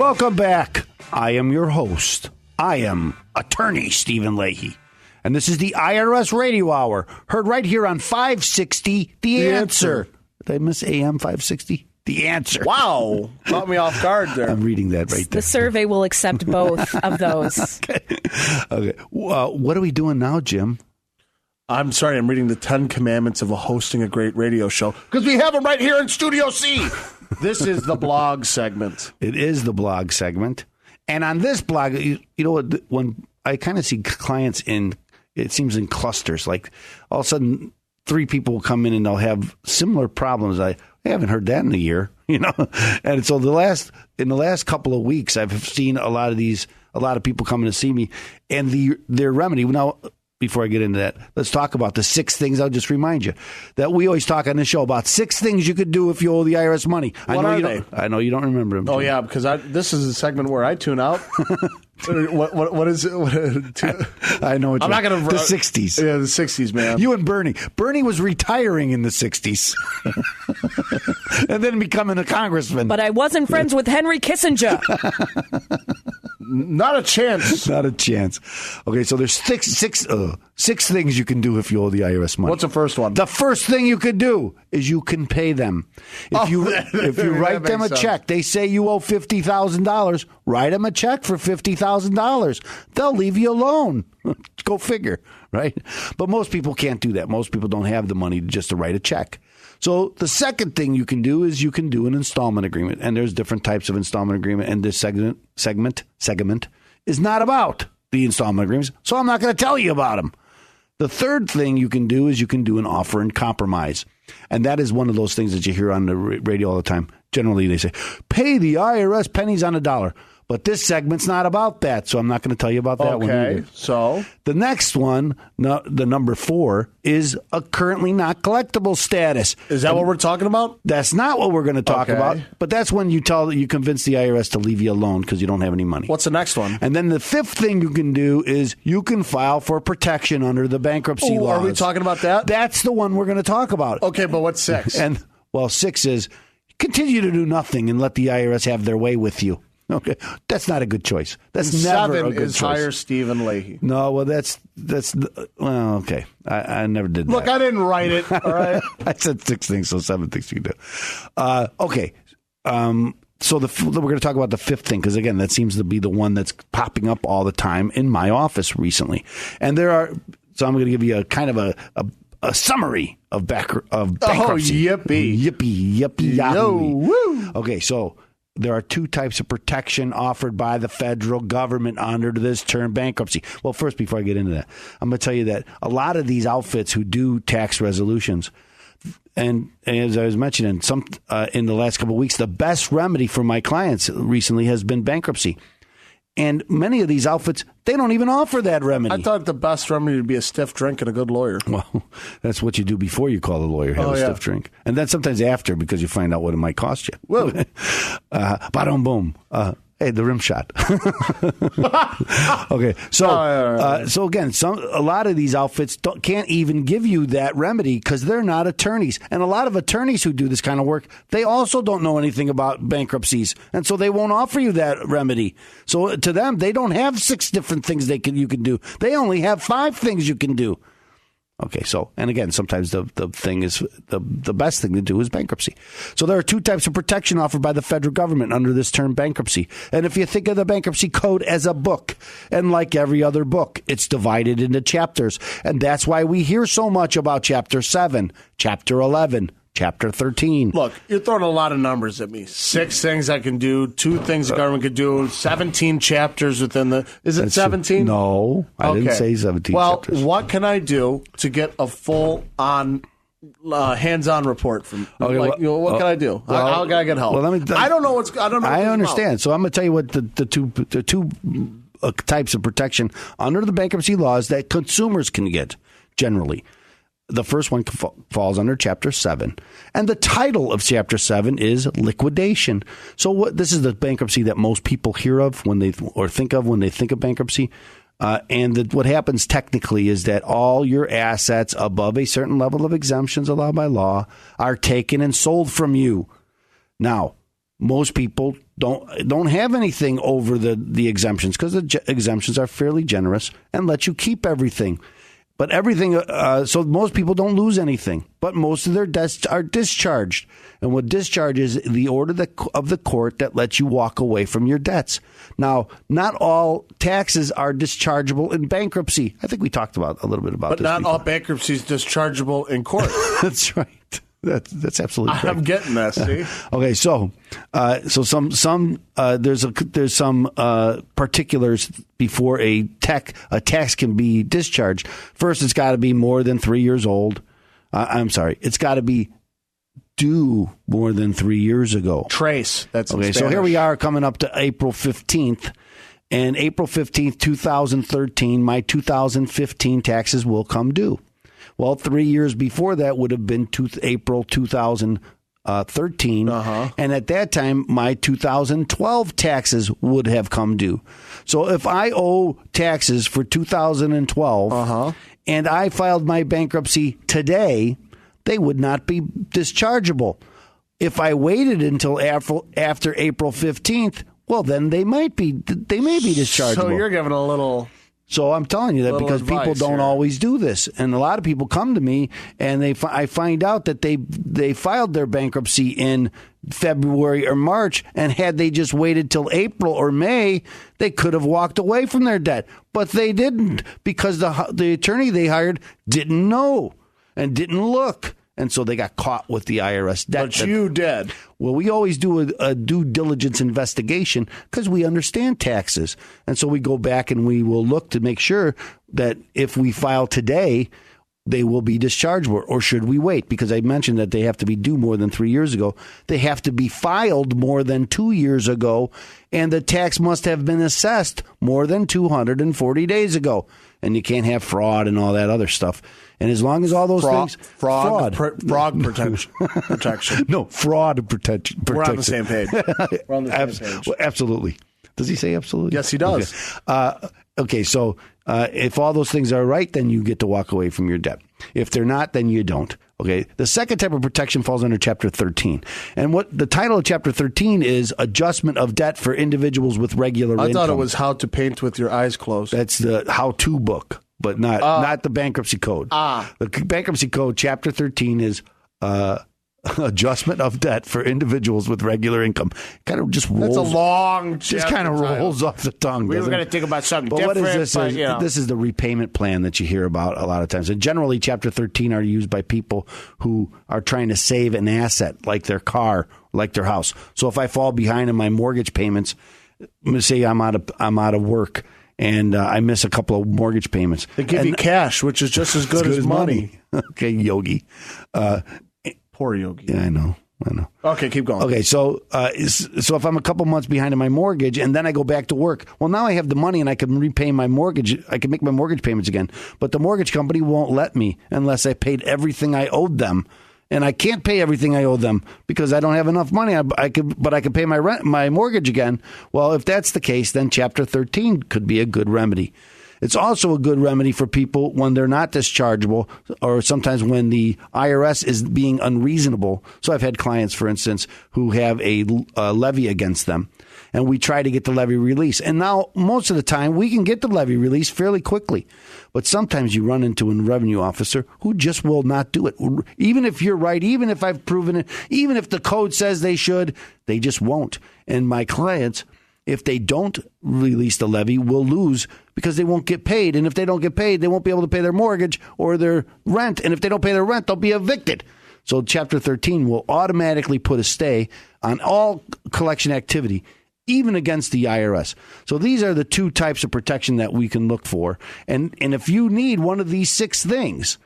Welcome back. I am your host. I am Attorney Stephen Leahy. And this is the IRS Radio Hour, heard right here on 560 The Answer. Did I miss AM 560? The Answer. Wow. Caught me off guard there. I'm reading that right there. The survey will accept both of those. Okay. What are we doing now, Jim? I'm sorry, I'm reading the 10 Commandments of hosting a great radio show because we have them right here in Studio C. This is the blog segment. It is the blog segment. And on this blog, you know what, when I kind of see clients it seems in clusters, like all of a sudden 3 people will come in and they'll have similar problems. I haven't heard that in a year, And so in the last couple of weeks, I've seen a lot of people coming to see me, and their remedy. Now, before I get into that, let's talk about the 6 things. I'll just remind you that we always talk on this show about 6 things you could do if you owe the IRS money. What are they? I know you don't remember them. Oh, yeah, because this is a segment where I tune out. What is it? I know. I'm not going to. The 60s. Yeah, the 60s, man. You and Bernie. Bernie was retiring in the 60s. And then becoming a congressman. But I wasn't friends with Henry Kissinger. Not a chance. Not a chance. Okay, so there's six things you can do if you owe the IRS money. What's the first one? The first thing you could do is you can pay them. If you write them a check, they say you owe $50,000. Write them a check for $50,000. They'll leave you alone. Go figure, right? But most people can't do that. Most people don't have the money just to write a check. So the second thing you can do is you can do an installment agreement, and there's different types of installment agreement. And this segment is not about the installment agreements, so I'm not going to tell you about them. The third thing you can do is you can do an offer in compromise, and that is one of those things that you hear on the radio all the time. Generally, they say, "Pay the IRS pennies on a dollar." But this segment's not about that, so I'm not going to tell you about that one either. Okay, so? The next one, the number 4, is a currently not collectible status. Is that what we're talking about? That's not what we're going to talk about, but that's when you convince the IRS to leave you alone because you don't have any money. What's the next one? And then the 5th thing you can do is you can file for protection under the bankruptcy laws. Are we talking about that? That's the one we're going to talk about. Okay, but what's 6? 6 is continue to do nothing and let the IRS have their way with you. Okay, that's not a good choice. That's never a good choice. 7 is hire Stephen Leahy. No, well, that's okay. I never did that. Look, I didn't write it. All right, I said 6 things, so 7 things you can do. Okay, so we're going to talk about the 5th thing because again, that seems to be the one that's popping up all the time in my office recently, and So I'm going to give you a kind of a summary of bankruptcy. Oh, yippee, yo, woo. Okay, so. There are 2 types of protection offered by the federal government under this term bankruptcy. Well, first, before I get into that, I'm going to tell you that a lot of these outfits who do tax resolutions, and as I was mentioning, in the last couple of weeks, the best remedy for my clients recently has been bankruptcy. And many of these outfits, they don't even offer that remedy. I thought the best remedy would be a stiff drink and a good lawyer. Well, that's what you do before you call a lawyer, have a stiff drink. And then sometimes after because you find out what it might cost you. Whoa. Bada boom. Hey, the rim shot. Okay, so so again, a lot of these outfits can't even give you that remedy because they're not attorneys, and a lot of attorneys who do this kind of work, they also don't know anything about bankruptcies, and so they won't offer you that remedy. So to them, they don't have 6 different things you can do. They only have 5 things you can do. Okay, so, and again, sometimes the thing is, the best thing to do is bankruptcy. So there are 2 types of protection offered by the federal government under this term bankruptcy. And if you think of the bankruptcy code as a book, and like every other book, it's divided into chapters. And that's why we hear so much about Chapter 7, Chapter 11, Chapter 13. Look, you're throwing a lot of numbers at me. 6 things I can do, 2 things the government could do, 17 chapters within the... Is it 17? No, I didn't say 17 chapters. Well, what can I do to get a full-on, hands-on report from... Okay, what can I do? How can I get help? Well, I don't know what's... I understand. So I'm going to tell you what the two types of protection under the bankruptcy laws that consumers can get, generally. The first one falls under Chapter 7. And the title of Chapter 7 is liquidation. So this is the bankruptcy that most people hear of think of when they think of bankruptcy. What happens technically is that all your assets above a certain level of exemptions allowed by law are taken and sold from you. Now, most people don't have anything over the exemptions because the exemptions are fairly generous and let you keep everything. But everything, so most people don't lose anything, but most of their debts are discharged. And what discharge is the order of the court that lets you walk away from your debts. Now, not all taxes are dischargeable in bankruptcy. I think we talked about a little bit about this. But not before. all bankruptcy is dischargeable in court. That's right. That's absolutely correct. I'm getting that. See. Okay, so there's some particulars before a tax can be discharged. First, it's got to be more than 3 years old. It's got to be due more than 3 years ago. Trace. That's okay. So here we are coming up to April 15th. And April 15th, 2013, my 2015 taxes will come due. Well, 3 years before that would have been April 2013. And at that time, my 2012 taxes would have come due. So if I owe taxes for 2012 and I filed my bankruptcy today, they would not be dischargeable. If I waited until after April 15th, well, then they may be dischargeable. So you're giving a little... So I'm telling you that because people don't always do this. And a lot of people come to me and I find out that they filed their bankruptcy in February or March, and had they just waited till April or May, they could have walked away from their debt. But they didn't because the attorney they hired didn't know and didn't look. And so they got caught with the IRS debt. But you did. Well, we always do a due diligence investigation because we understand taxes. And so we go back and we will look to make sure that if we file today, they will be dischargeable. Or should we wait? Because I mentioned that they have to be due more than 3 years ago. They have to be filed more than 2 years ago. And the tax must have been assessed more than 240 days ago. And you can't have fraud and all that other stuff. And as long as all those things... Fraud protection. No, fraud protection. We're on the same page. We're on the same page. Well, absolutely. Does he say absolutely? Yes, he does. Okay, so if all those things are right, then you get to walk away from your debt. If they're not, then you don't. Okay, the second type of protection falls under Chapter 13. And what the title of Chapter 13 is Adjustment of Debt for Individuals with Regular Income. I thought it was How to Paint with Your Eyes Closed. That's the how-to book, but not the Bankruptcy Code. The Bankruptcy Code, Chapter 13, is Adjustment of Debt for Individuals with Regular Income. Kind of just rolls. That's a long just kind of rolls off the tongue. We were going to think about something different. What is this? This is the repayment plan that you hear about a lot of times. And generally, Chapter 13 are used by people who are trying to save an asset, like their car, like their house. So if I fall behind in my mortgage payments, let's say I'm out of work, and I miss a couple of mortgage payments. They give you cash, which is just as good as money. Okay, Yogi. Poor Yogi. Yeah, I know. Okay, keep going. Okay, so if I'm a couple months behind in my mortgage and then I go back to work, well, now I have the money and I can repay my mortgage. I can make my mortgage payments again. But the mortgage company won't let me unless I paid everything I owed them. And I can't pay everything I owe them because I don't have enough money. But I could pay my mortgage again. Well, if that's the case, then Chapter 13 could be a good remedy. It's also a good remedy for people when they're not dischargeable, or sometimes when the IRS is being unreasonable. So I've had clients, for instance, who have a levy against them, and we try to get the levy release. And now, most of the time, we can get the levy release fairly quickly. But sometimes you run into a revenue officer who just will not do it. Even if you're right, even if I've proven it, even if the code says they should, they just won't. And my clients, if they don't release the levy, will lose because they won't get paid. And if they don't get paid, they won't be able to pay their mortgage or their rent. And if they don't pay their rent, they'll be evicted. So Chapter 13 will automatically put a stay on all collection activity, even against the IRS. So these are the two types of protection that we can look for. And if you need one of these 6 things,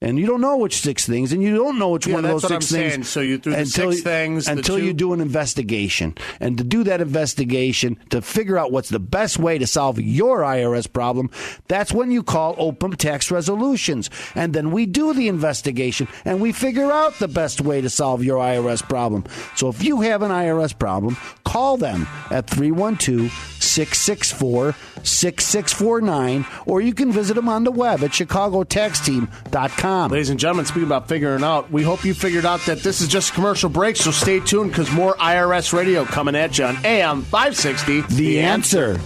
and you don't know which 6 things, and you don't know which one of those 6 things. Saying. So you do the 6 things until you do an investigation. And to do that investigation, to figure out what's the best way to solve your IRS problem, that's when you call Opem Tax Resolutions. And then we do the investigation, and we figure out the best way to solve your IRS problem. So if you have an IRS problem, call them at 312 888-664-6649, or you can visit them on the web at chicagotaxteam.com. Ladies and gentlemen, speaking about figuring out, we hope you figured out that this is just a commercial break, so stay tuned because more IRS radio coming at you on AM 560. The answer.